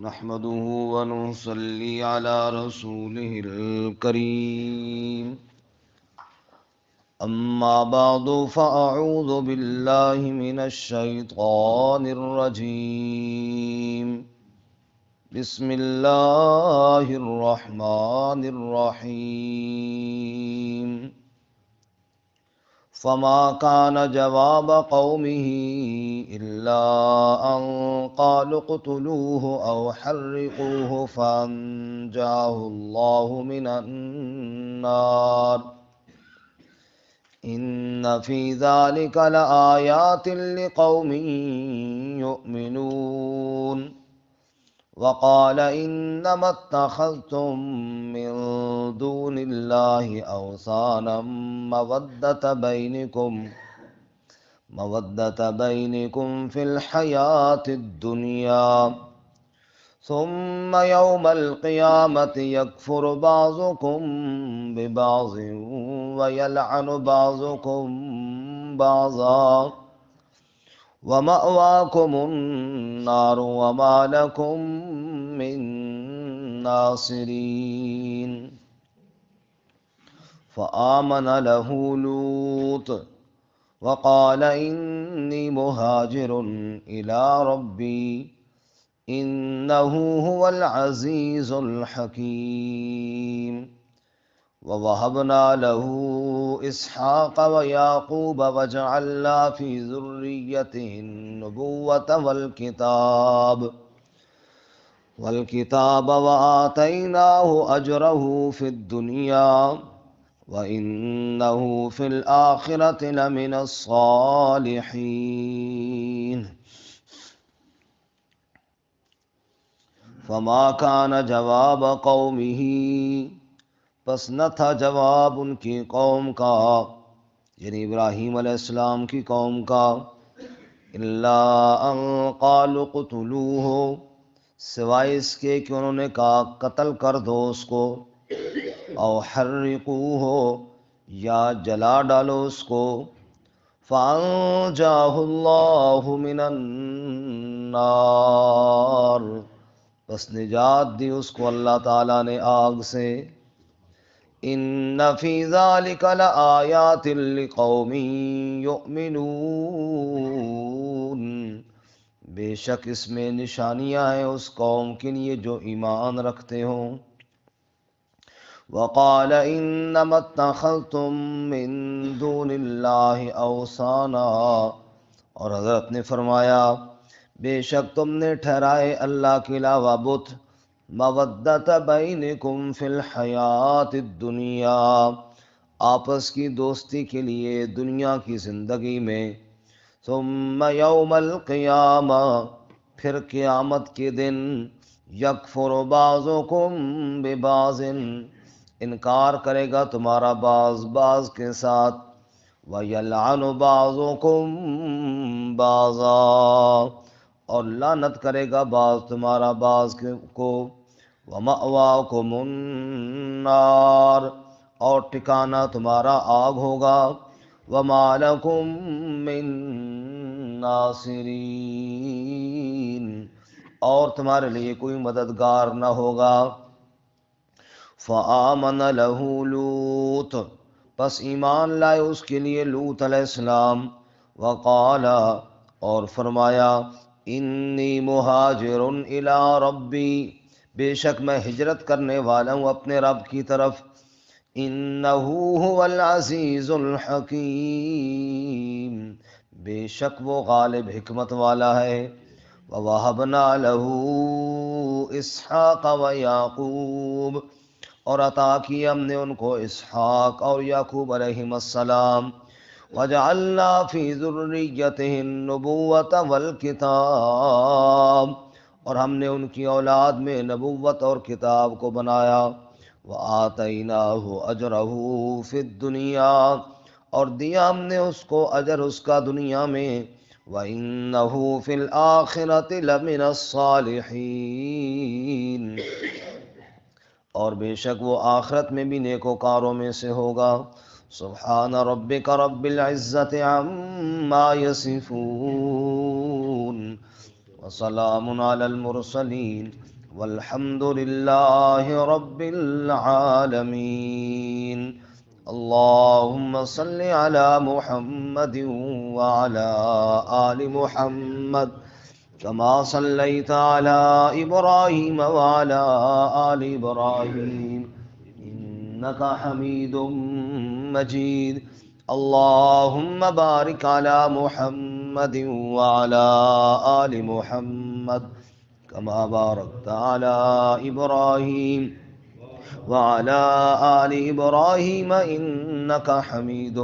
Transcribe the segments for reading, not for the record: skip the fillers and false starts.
نحمده ونصلي على رسوله الكريم أما بعد فأعوذ بالله من الشيطان الرجيم بسم الله الرحمن الرحيم فما كان جواب قومه إلا أن قالوا اقتلوه أو حرقوه فأنجاه الله من النار إن في ذلك لآيات لقوم يؤمنون وقال إنما اتخذتم من دون الله أوثانا مودة بينكم في الحياة الدنيا ثم يوم القيامة يكفر بعضكم ببعض ويلعن بعضكم بعضا ومأواكم النار وما لكم من ناصرين فآمن له لوط وقال إني مهاجر إلى ربي إنه هو العزيز الحكيم ووهبنا له إسحاق ويعقوب وجعلنا في ذريته النبوة والكتاب وآتيناه أجره في الدنيا وإنه في الآخرة لمن الصالحين فما كان جواب قومه پس نہ تھا جواب ان کی قوم کا یعنی ابراہیم علیہ السلام کی قوم کا الا ان قالوا قتلوه سوائے اس کے کہ انہوں نے کہا قتل کر دو اس کو او حرقوه یا جلا ڈالو اس کو فانجاه اللہ من النار بس نجات دی اس کو اللہ تعالیٰ نے آگ سے ان فی ذلک لآیات لقوم یؤمنون بے شک اس میں نشانیاں ہیں اس قوم کے لیے جو ایمان رکھتے ہوں وقال انما اتخذتم من دون اللہ اوثانا اور حضرت نے فرمایا بے شک تم نے ٹھہرائے اللہ کے علاوہ بت مودت بینکم فی الحیات الدنیا آپس کی دوستی کے لیے دنیا کی زندگی میں ثم یوم القیامہ پھر قیامت کے دن یکفر بعضکم ببعض انکار کرے گا تمہارا بعض کے ساتھ وَيَلْعَنُ بَعْضُكُمْ بَعْضًا اور لعنت کرے گا بعض تمہارا بعض کو وَمَأْوَاكُمُ النَّارُ اور ٹھکانہ تمہارا آگ ہوگا وَمَا لَكُمْ مِن ناصرین اور تمہارے لیے کوئی مددگار نہ ہوگا فآمن له لوط پس ایمان لائے اس کے لیے لوط علیہ السلام وقال اور فرمایا انی مہاجر الی ربی بے شک میں ہجرت کرنے والا ہوں اپنے رب کی طرف انہ هو العزیز الحکیم بے شک وہ غالب حکمت والا ہے ووہبنا له اسحاق ویعقوب اور عطا کیا ہم نے ان کو اسحاق اور یعقوب علیہم السلام وجعلنا فی ذریتہ النبوۃ والکتاب اور ہم نے ان کی اولاد میں نبوت اور کتاب کو بنایا وآتیناہ اجرہ فی الدنیا اور دیا ہم نے اس کو اجر اس کا دنیا میں وَإِنَّهُ فِي الْآخِرَةِ لَمِنَ الصَّالِحِينَ اور بے شک وہ آخرت میں بھی نیکوکاروں میں سے ہوگا سبحان ربک رب العزت عما یصفون وسلام علی المرسلین والحمد للہ رب العالمین. اللہم صل علی محمد وعلی آل محمد كما صليت على إبراهيم وعلى آل إبراهيم إنك حميد مجيد. اللهم بارك على محمد وعلى آل محمد كما باركت على إبراهيم وعلى آل إبراهيم إنك حميد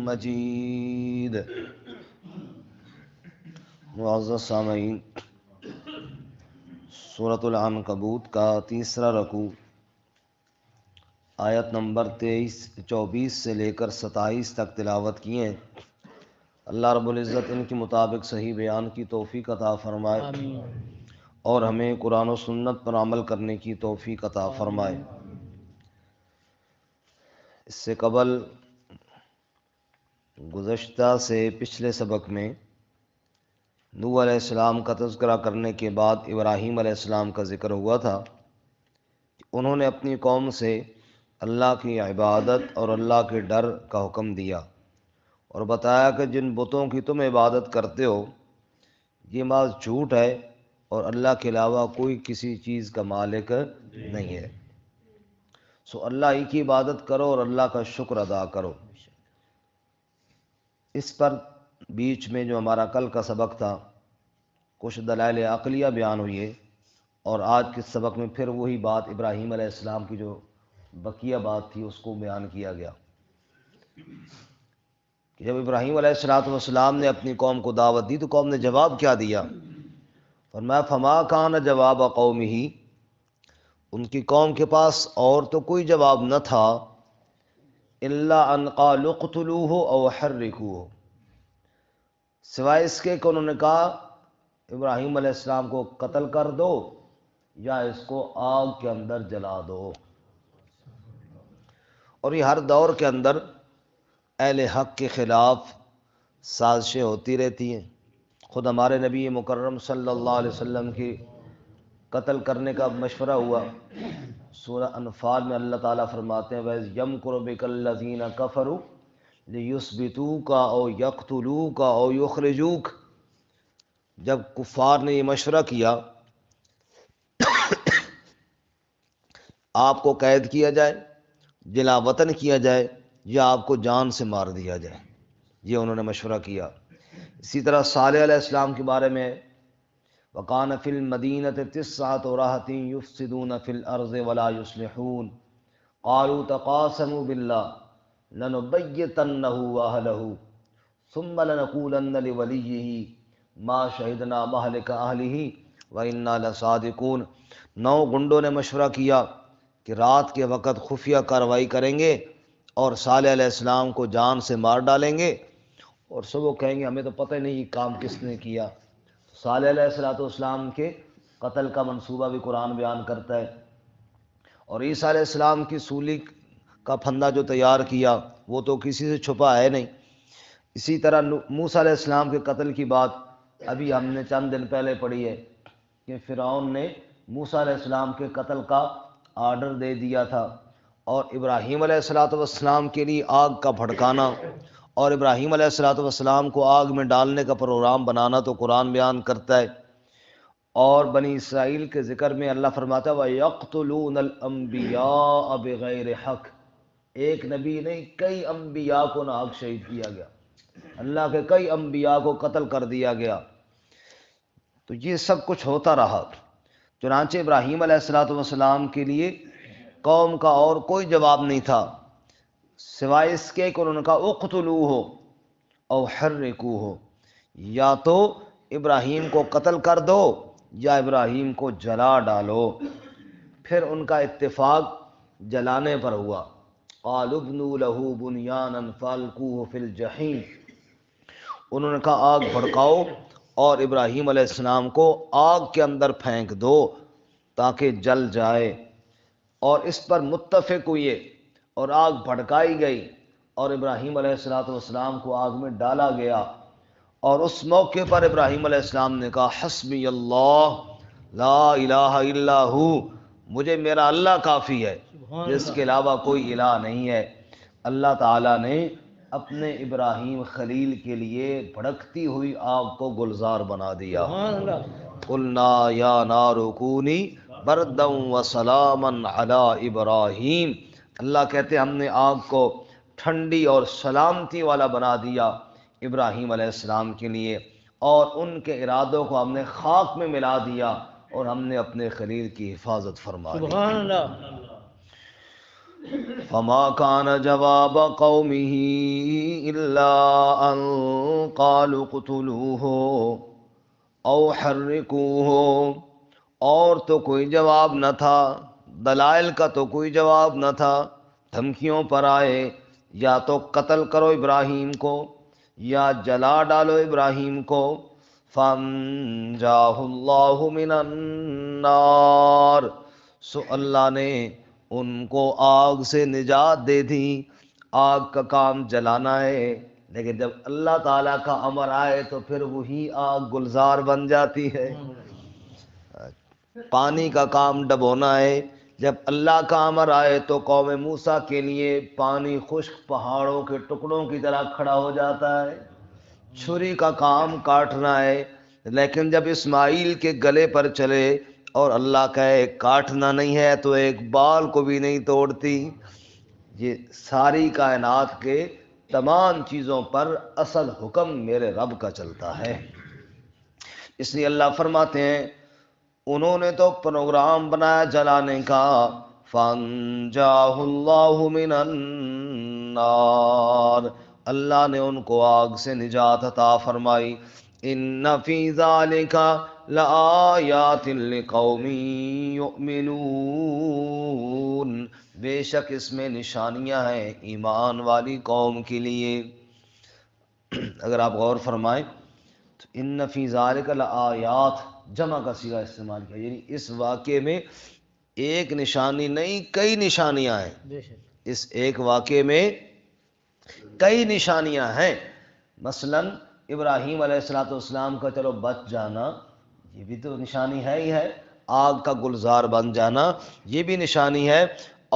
مجيد. معزز سامعین، سورۃ العنکبوت کا تیسرا رکوع آیت نمبر 24 سے لے کر 27 تک تلاوت کیے ہیں. اللہ رب العزت ان کے مطابق صحیح بیان کی توفیق عطا فرمائے اور ہمیں قرآن و سنت پر عمل کرنے کی توفیق عطا فرمائے. اس سے قبل گزشتہ سے پچھلے سبق میں نوح علیہ السلام کا تذکرہ کرنے کے بعد ابراہیم علیہ السلام کا ذکر ہوا تھا کہ انہوں نے اپنی قوم سے اللہ کی عبادت اور اللہ کے ڈر کا حکم دیا اور بتایا کہ جن بتوں کی تم عبادت کرتے ہو یہ محض جھوٹ ہے اور اللہ کے علاوہ کوئی کسی چیز کا مالک نہیں ہے. سو اللہ ہی کی عبادت کرو اور اللہ کا شکر ادا کرو. اس پر بیچ میں جو ہمارا کل کا سبق تھا کچھ دلائل عقلیہ بیان ہوئی ہے اور آج کے سبق میں پھر وہی بات ابراہیم علیہ السلام کی جو بقیہ بات تھی اس کو بیان کیا گیا کہ جب ابراہیم علیہ السلام نے اپنی قوم کو دعوت دی تو قوم نے جواب کیا دیا؟ فرمایا فما کان جواب قومہ، ان کی قوم کے پاس اور تو کوئی جواب نہ تھا الا ان قالوا اقتلوہ او حرقوہ، سوائے اس کے کہ انہوں نے کہا ابراہیم علیہ السلام کو قتل کر دو یا اس کو آگ کے اندر جلا دو. اور یہ ہر دور کے اندر اہل حق کے خلاف سازشیں ہوتی رہتی ہیں. خود ہمارے نبی مکرم صلی اللہ علیہ وسلم کی قتل کرنے کا مشورہ ہوا. سورہ انفال میں اللہ تعالیٰ فرماتے ہیں وَإِذْ يَمْكُرُ بِكَ الَّذِينَ كَفَرُوا لِيُثْبِتُوكَ أَوْ يَقْتُلُوكَ أَوْ يُخْرِجُوكَ، جب کفار نے یہ مشورہ کیا آپ کو قید کیا جائے، جلا وطن کیا جائے یا آپ کو جان سے مار دیا جائے، یہ انہوں نے مشورہ کیا. اسی طرح صالح علیہ السلام کے بارے میں وَقَانَ فِي الْمَدِينَةِ تِسْعَةُ رَهْطٍ يُفْسِدُونَ فِي الْأَرْضِ وَلَا يُصْلِحُونَ قَالُوا تَقَاسَمُوا بِاللَّهِ لَنُبَيِّتَنَّهُ وَأَهْلَهُ ثُمَّ لَنَقُولَنَّ لِوَلِيِّهِ مَا شَهِدْنَا مَهْلِكَ أَهْلِهِ وَإِنَّا لَصَادِقُونَ. 9 گنڈوں نے مشورہ کیا کہ رات کے وقت خفیہ کارروائی کریں گے اور صالح علیہ السلام کو جان سے مار ڈالیں گے اور صبح کہیں گے ہمیں تو پتہ ہی نہیں یہ کام کس نے کیا. صالح علیہ السلام کے قتل کا منصوبہ بھی قرآن بیان کرتا ہے. اور عیسیٰ علیہ السلام کی سولی کا پھندا جو تیار کیا وہ تو کسی سے چھپا ہے نہیں. اسی طرح موسیٰ علیہ السلام کے قتل کی بات ابھی ہم نے چند دن پہلے پڑھی ہے کہ فرعون نے موسیٰ علیہ السلام کے قتل کا آرڈر دے دیا تھا اور ابراہیم علیہ السلام کے لیے آگ کا بھڑکانا اور ابراہیم علیہ السلام کو آگ میں ڈالنے کا پروگرام بنانا تو قرآن بیان کرتا ہے. اور بنی اسرائیل کے ذکر میں اللہ فرماتا ہے وَيَقْتُلُونَ الْأَنْبِيَاءَ بِغَيْرِ حَقٍ، ایک نبی نہیں کئی انبیاء کو ناحق شہید کیا گیا، اللہ کے کئی انبیاء کو قتل کر دیا گیا. تو یہ سب کچھ ہوتا رہا. چنانچہ ابراہیم علیہ السلام کے لیے قوم کا اور کوئی جواب نہیں تھا سوائے اس کے کہ انہوں نے کہا اقتلوہ او حرقوہ، یا تو ابراہیم کو قتل کر دو یا ابراہیم کو جلا ڈالو. پھر ان کا اتفاق جلانے پر ہوا. قالوا ابنوا له بنيانا فالقوه في الجحيم، انہوں نے کہا آگ بھڑکاؤ اور ابراہیم علیہ السلام کو آگ کے اندر پھینک دو تاکہ جل جائے. اور اس پر متفق ہوئے اور آگ بھڑکائی گئی اور ابراہیم علیہ السلام کو آگ میں ڈالا گیا اور اس موقع پر ابراہیم علیہ السلام نے کہا حسبی اللہ لا الہ الا ہو، مجھے میرا اللہ کافی ہے، جس کے علاوہ کوئی الہ نہیں ہے۔ اللہ تعالیٰ نے اپنے ابراہیم خلیل کے لیے بھڑکتی ہوئی آگ کو گلزار بنا دیا۔ قلنا یا نار کونی بردا وسلاما علی ابراہیم، اللہ کہتے ہم نے آگ کو ٹھنڈی اور سلامتی والا بنا دیا ابراہیم علیہ السلام کے لیے، اور ان کے ارادوں کو ہم نے خاک میں ملا دیا، اور ہم نے اپنے خلیل کی حفاظت فرما لی۔ سبحان اللہ۔ فما كان جواب قومه الا ان قالوا اقتلوه او حرقوه، اور تو کوئی جواب نہ تھا، دلائل کا تو کوئی جواب نہ تھا، دھمکیوں پر آئے یا تو قتل کرو ابراہیم کو یا جلا ڈالو ابراہیم کو۔ فانجاہ اللہ من النار، سو اللہ نے ان کو آگ سے نجات دے دی۔ آگ کا کام جلانا ہے، لیکن جب اللہ تعالیٰ کا امر آئے تو پھر وہی آگ گلزار بن جاتی ہے۔ پانی کا کام ڈبونا ہے، جب اللہ کا امر آئے تو قوم موسیٰ کے لیے پانی خشک پہاڑوں کے ٹکڑوں کی طرح کھڑا ہو جاتا ہے۔ چھری کا کام کاٹنا ہے، لیکن جب اسماعیل کے گلے پر چلے اور اللہ کہے کاٹنا نہیں ہے تو ایک بال کو بھی نہیں توڑتی۔ یہ ساری کائنات کے تمام چیزوں پر اصل حکم میرے رب کا چلتا ہے۔ اس لیے اللہ فرماتے ہیں انہوں نے تو پروگرام بنایا جلانے کا، فانجاہ اللہ من النار، اللہ نے ان کو آگ سے نجات عطا فرمائی۔ ان فی ذالک لآیات لقوم یؤمنون، بے شک اس میں نشانیاں ہیں ایمان والی قوم کے لیے۔ اگر آپ غور فرمائیں تو ان فی ذالک لآیات جمع کا صیغہ استعمال کیا، یعنی اس واقعے میں ایک نشانی نہیں کئی نشانیاں ہیں، بے شک۔ اس ایک واقعے میں کئی نشانیاں ہیں۔ مثلا ابراہیم علیہ السلام کا چلو بچ جانا، یہ بھی تو نشانی ہے ہی ہے، آگ کا گلزار بن جانا یہ بھی نشانی ہے،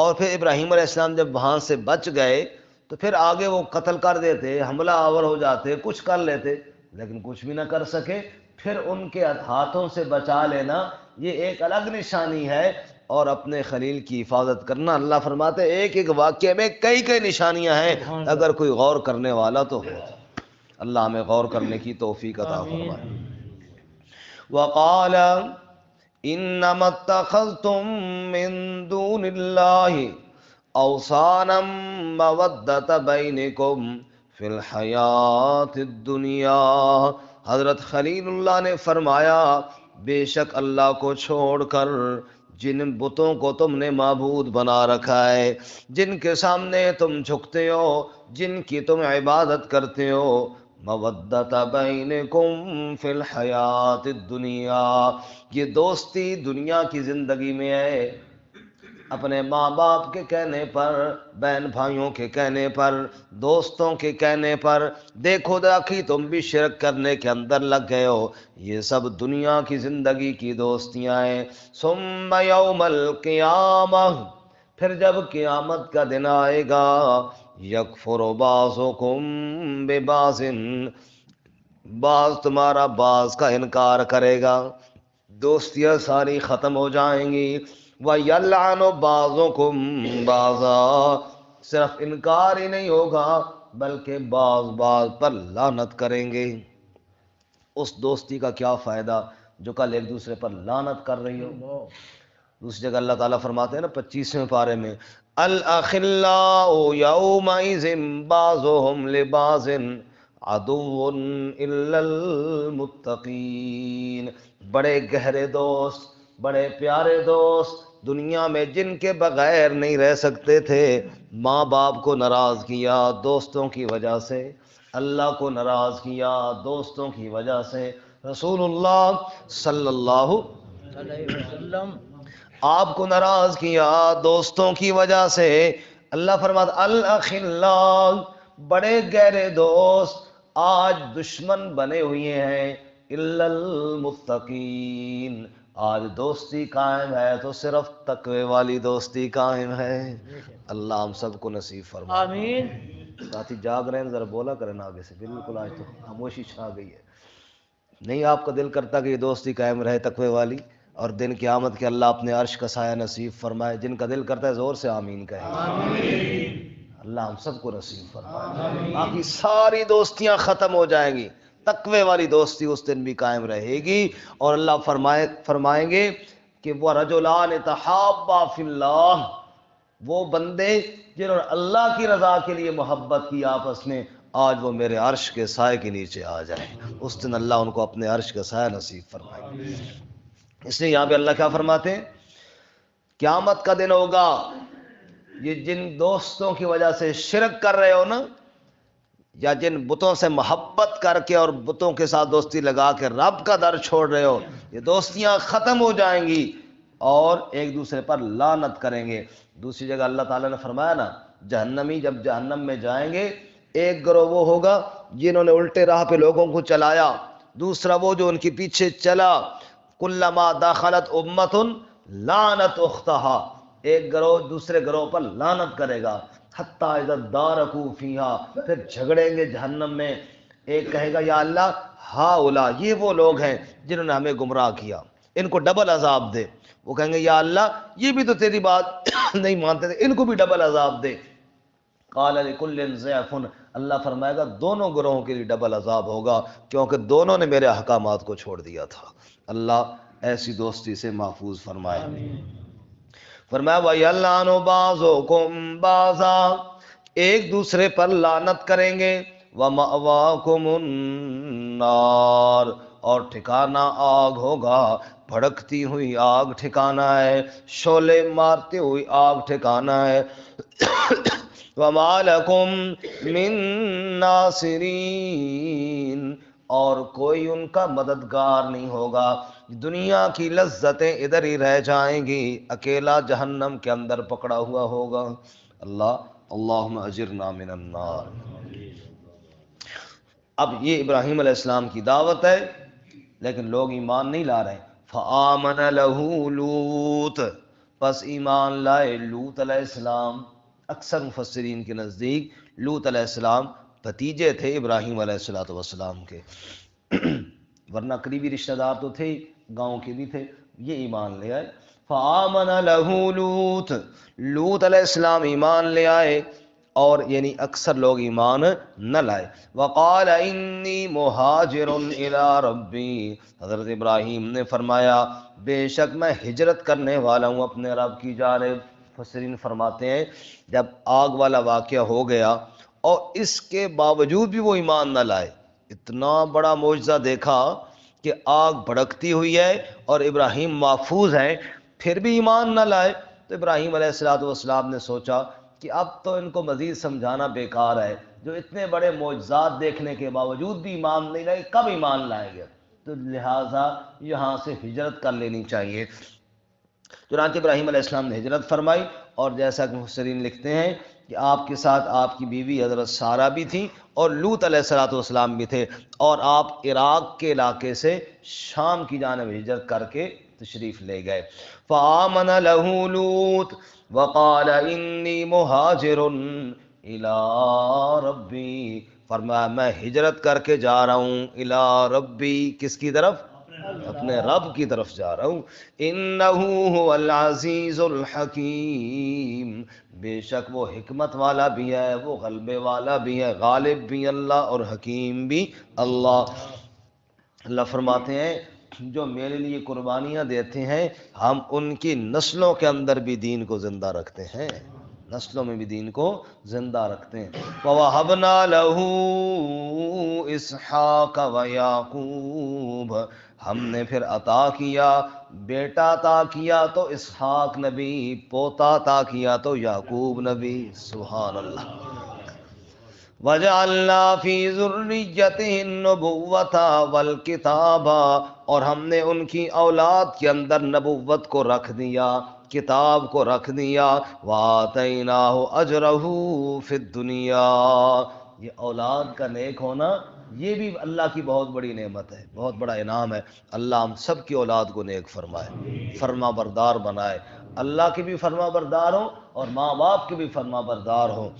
اور پھر ابراہیم علیہ السلام جب وہاں سے بچ گئے تو پھر آگے وہ قتل کر دیتے، حملہ آور ہو جاتے، کچھ کر لیتے، لیکن کچھ بھی نہ کر سکے، پھر ان کے ہاتھوں سے بچا لینا یہ ایک الگ نشانی ہے، اور اپنے خلیل کی حفاظت کرنا۔ اللہ فرماتے ہیں ایک ایک واقعے میں کئی کئی نشانیاں ہیں، اگر کوئی غور کرنے والا تو ہو۔ اللہ ہمیں غور کرنے کی توفیق عطا فرمائے۔ وقال انما اتخذتم من دون اللہ اوثانا مودۃ بینکم فی الحیات الدنیا، حضرت خلیل اللہ نے فرمایا بے شک اللہ کو چھوڑ کر جن بتوں کو تم نے معبود بنا رکھا ہے، جن کے سامنے تم جھکتے ہو، جن کی تم عبادت کرتے ہو، مودۃ بینکم فی الحیات الدنیا، یہ دوستی دنیا کی زندگی میں ہے، اپنے ماں باپ کے کہنے پر، بہن بھائیوں کے کہنے پر، دوستوں کے کہنے پر، دیکھو دیکھی تم بھی شرک کرنے کے اندر لگ گئے ہو، یہ سب دنیا کی زندگی کی دوستیاں ہیں۔ ثم یوم القیامہ، پھر جب قیامت کا دن آئے گا، یکفر بعضکم ببعض، بعض تمہارا بعض کا انکار کرے گا، دوستیاں ساری ختم ہو جائیں گی، وَيَلْعَنُ بَعْضُكُمْ بَعْضًا، صرف انکار ہی نہیں ہوگا بلکہ بعض پر لعنت کریں گے۔ اس دوستی کا کیا فائدہ جو کل ایک دوسرے پر لعنت کر رہی ہو۔ دوسری جگہ اللہ تعالیٰ فرماتے ہیں نا 25ویں پارے میں، الْأَخِلَّاءُ يَوْمَئِذٍ بَعْضُهُمْ لِبَعْضٍ عَدُوٌّ إِلَّا الْمُتَّقِينَ، بڑے گہرے دوست، بڑے پیارے دوست دنیا میں جن کے بغیر نہیں رہ سکتے تھے، ماں باپ کو ناراض کیا دوستوں کی وجہ سے، اللہ کو ناراض کیا دوستوں کی وجہ سے، رسول اللہ صلی اللہ علیہ وسلم آپ کو ناراض کیا دوستوں کی وجہ سے۔ اللہ فرماتا الاخلاء، بڑے گہرے دوست، آج دشمن بنے ہوئے ہیں الا المتقین، آج دوستی قائم ہے تو صرف تقوی والی دوستی قائم ہے۔ اللہ ہم سب کو نصیب فرمائے۔ آمین۔ ساتھی جاگ رہے ہیں، ذرا بولا کریں آگے سے، بالکل آج تو خاموشی چھا گئی ہے۔ نہیں آپ کا دل کرتا کہ یہ دوستی قائم رہے تقوی والی، اور دن قیامت کے اللہ اپنے عرش کا سایہ نصیب فرمائے؟ جن کا دل کرتا ہے زور سے آمین کہیں۔ اللہ ہم سب کو نصیب فرمائے۔ باقی ساری دوستیاں ختم ہو جائیں گی، تقوی والی دوستی اس دن بھی قائم رہے گی، اور اللہ فرمائیں گے کہ وہ رجلان تحابا فی اللہ، وہ بندے جنہوں نے اللہ کی رضا کے لیے محبت کی آپس میں، آج وہ میرے عرش کے سائے کے نیچے آ جائیں۔ اس دن اللہ ان کو اپنے عرش کا سایہ نصیب فرمائے گا۔ اس لیے یہاں پہ اللہ کیا فرماتے ہیں؟ قیامت کا دن ہوگا، یہ جن دوستوں کی وجہ سے شرک کر رہے ہو نا، یا جن بتوں سے محبت کر کے اور بتوں کے ساتھ دوستی لگا کے رب کا در چھوڑ رہے ہو، یہ دوستیاں ختم ہو جائیں گی اور ایک دوسرے پر لعنت کریں گے۔ دوسری جگہ اللہ تعالیٰ نے فرمایا نا، جہنمی جب جہنم میں جائیں گے، ایک گروہ وہ ہوگا جنہوں نے الٹے راہ پہ لوگوں کو چلایا، دوسرا وہ جو ان کے پیچھے چلا، کلما دخلت امت لعنت اختہا، ایک گروہ دوسرے گروہ پر لعنت کرے گا، حتی اذا دارکوا فیہا، پھر جھگڑیں گے جہنم میں۔ ایک کہے گا یا اللہ ہاؤلا، یہ وہ لوگ ہیں جنہوں نے ہمیں گمراہ کیا، ان کو ڈبل عذاب دے۔ وہ کہیں گے یا اللہ یہ بھی تو تیری بات نہیں مانتے تھے، ان کو بھی ڈبل عذاب دے۔ قال لکل ضعف، اللہ فرمائے گا دونوں گروہوں کے لیے ڈبل عذاب ہوگا، کیونکہ دونوں نے میرے احکامات کو چھوڑ دیا تھا۔ اللہ ایسی دوستی سے محفوظ فرمائے۔ فرمایا وَيَلْعَنُ بَعْضُكُمْ بَعْضًا، ایک دوسرے پر لعنت کریں گے، وَمَأْوَاكُمُ النَّارُ، اور ٹھکانہ آگ ہوگا، بھڑکتی ہوئی آگ ٹھکانہ ہے، شعلے مارتی ہوئی آگ ٹھکانہ ہے۔ وَمَا لَكُمْ مِن نَاصِرِينَ، اور کوئی ان کا مددگار نہیں ہوگا۔ دنیا کی لذتیں ادھر ہی رہ جائیں گی، اکیلا جہنم کے اندر پکڑا ہوا ہوگا۔ اللہم اجرنا من النار۔ اب یہ ابراہیم علیہ السلام کی دعوت ہے، لیکن لوگ ایمان نہیں لا رہے۔ فآمن لہ لوط، پس ایمان لائے لوط علیہ السلام۔ اکثر مفسرین کے نزدیک لوط علیہ السلام بھتیجے تھے ابراہیم علیہ السلام کے، ورنہ قریبی رشتہ دار تو تھے، گاؤں کے بھی تھے، یہ ایمان لے آئے۔ فآمن لہ لوط، لوط علیہ السلام ایمان لے آئے، اور یعنی اکثر لوگ ایمان نہ لائے۔ وقال انی مہاجر الی ربی، حضرت ابراہیم نے فرمایا بے شک میں ہجرت کرنے والا ہوں اپنے رب کی جانب۔ مفسرین فرماتے ہیں جب آگ والا واقعہ ہو گیا اور اس کے باوجود بھی وہ ایمان نہ لائے، اتنا بڑا معجزہ دیکھا کہ آگ بھڑکتی ہوئی ہے اور ابراہیم محفوظ ہیں، پھر بھی ایمان نہ لائے، تو ابراہیم علیہ السلام نے سوچا کہ اب تو ان کو مزید سمجھانا بیکار ہے، جو اتنے بڑے معجزات دیکھنے کے باوجود بھی ایمان نہیں لائے، کب ایمان لائیں گے؟ تو لہٰذا یہاں سے ہجرت کر لینی چاہیے۔ چنانچہ ابراہیم علیہ السلام نے ہجرت فرمائی، اور جیسا کہ مفسرین لکھتے ہیں کہ آپ کے ساتھ آپ کی بیوی حضرت سارہ بھی تھی اور لوط علیہ السلام بھی تھے، اور آپ عراق کے علاقے سے شام کی جانب ہجرت کر کے تشریف لے گئے۔ فآمن لہ لوط وقال انی مہاجر الی ربی، فرمایا میں ہجرت کر کے جا رہا ہوں الی ربی، کس کی طرف؟ اپنے رب کی طرف جا رہا ہوں۔ انہ هو العزیز الحکیم، بے شک وہ حکمت والا بھی ہے، وہ غلبے والا بھی ہے، غالب بھی اللہ اور حکیم بھی اللہ۔ اللہ فرماتے ہیں جو میرے لیے قربانیاں دیتے ہیں ہم ان کی نسلوں کے اندر بھی دین کو زندہ رکھتے ہیں، نسلوں میں بھی دین کو زندہ رکھتے ہیں۔ وَوَهَبْنَا لَهُ إِسْحَاقَ وَيَعْقُوبَ، ہم نے پھر عطا کیا، بیٹا عطا کیا تو اسحاق نبی، پوتا عطا کیا تو یعقوب نبی، سبحان اللہ۔ وَجَعَلْنَا فِي ذُرِّيَّتِهِ النُّبُوَّةَ وَالْكِتَابَ، اور ہم نے ان کی اولاد کے اندر نبوت کو رکھ دیا، کتاب کو رکھ دیا۔ وَآتَيْنَاهُ أَجْرَهُ فِي الدُّنْيَا، یہ اولاد کا نیک ہونا یہ بھی اللہ کی بہت بڑی نعمت ہے، بہت بڑا انعام ہے۔ اللہ ہم سب کی اولاد کو نیک فرمائے، فرما بردار بنائے، اللہ کے بھی فرما بردار ہوں اور ماں باپ کے بھی فرما بردار ہوں۔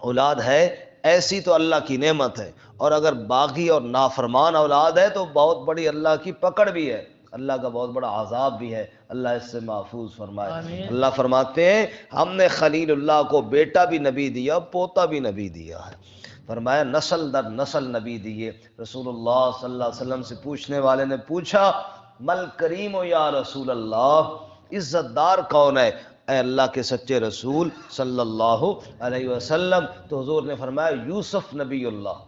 اولاد ہے ایسی تو اللہ کی نعمت ہے، اور اگر باغی اور نافرمان اولاد ہے تو بہت بڑی اللہ کی پکڑ بھی ہے، اللہ کا بہت بڑا عذاب بھی ہے، اللہ اس سے محفوظ فرمائے۔ آمین۔ اللہ فرماتے ہیں ہم نے خلیل اللہ کو بیٹا بھی نبی دیا، پوتا بھی نبی دیا ہے، فرمایا نسل در نسل نبی دیے۔ رسول اللہ صلی اللہ علیہ وسلم سے پوچھنے والے نے پوچھا مل کریم یا رسول اللہ، عزت دار کون ہے اے اللہ کے سچے رسول صلی اللہ علیہ وسلم؟ تو حضور نے فرمایا یوسف نبی اللہ،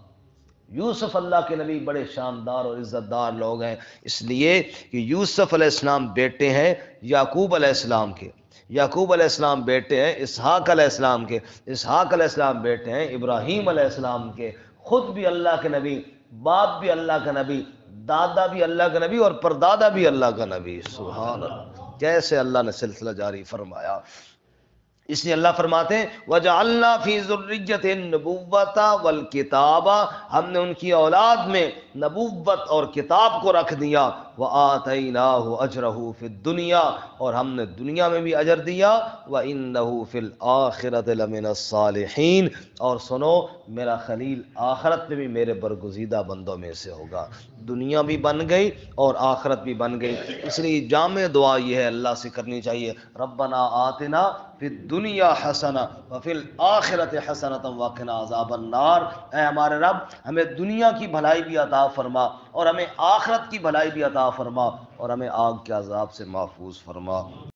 یوسف اللہ کے نبی بڑے شاندار اور عزت دار لوگ ہیں، اس لیے کہ یوسف علیہ السلام بیٹے ہیں یعقوب علیہ السلام کے، یعقوب علیہ السلام بیٹے ہیں اسحاق علیہ السلام کے، اسحاق علیہ السلام بیٹے ہیں ابراہیم علیہ السلام کے، خود بھی اللہ کے نبی، باپ بھی اللہ کا نبی، دادا بھی اللہ کا نبی اور پردادا بھی اللہ کا نبی۔ سبحان اللہ، کیسے اللہ نے سلسلہ جاری فرمایا۔ اس لیے اللہ فرماتے ہیں وَجَعَلْنَا فِي ذُرِّيَّتِهِ النُّبُوَّةَ وَالْكِتَابَ، ہم نے ان کی اولاد میں نبوت اور کتاب کو رکھ دیا، وَآتَيْنَاهُ أَجْرَهُ فِي الدُّنْيَا، اور ہم نے دنیا میں بھی اجر دیا، وَإِنَّهُ فِي الْآخِرَةِ لَمِنَ الصَّالِحِينَ، اور سنو میرا خلیل آخرت میں بھی میرے برگزیدہ بندوں میں سے ہوگا۔ دنیا بھی بن گئی اور آخرت بھی بن گئی، اس لیے جامع دعا یہ ہے اللہ سے کرنی چاہیے، ربنا آتنا فی الدنیا حسنہ وفی الآخرۃ حسنۃ وقنا عذاب النار، اے ہمارے رب ہمیں دنیا کی بھلائی بھی عطا فرما اور ہمیں آخرت کی بھلائی بھی عطا فرما اور ہمیں آگ کے عذاب سے محفوظ فرما۔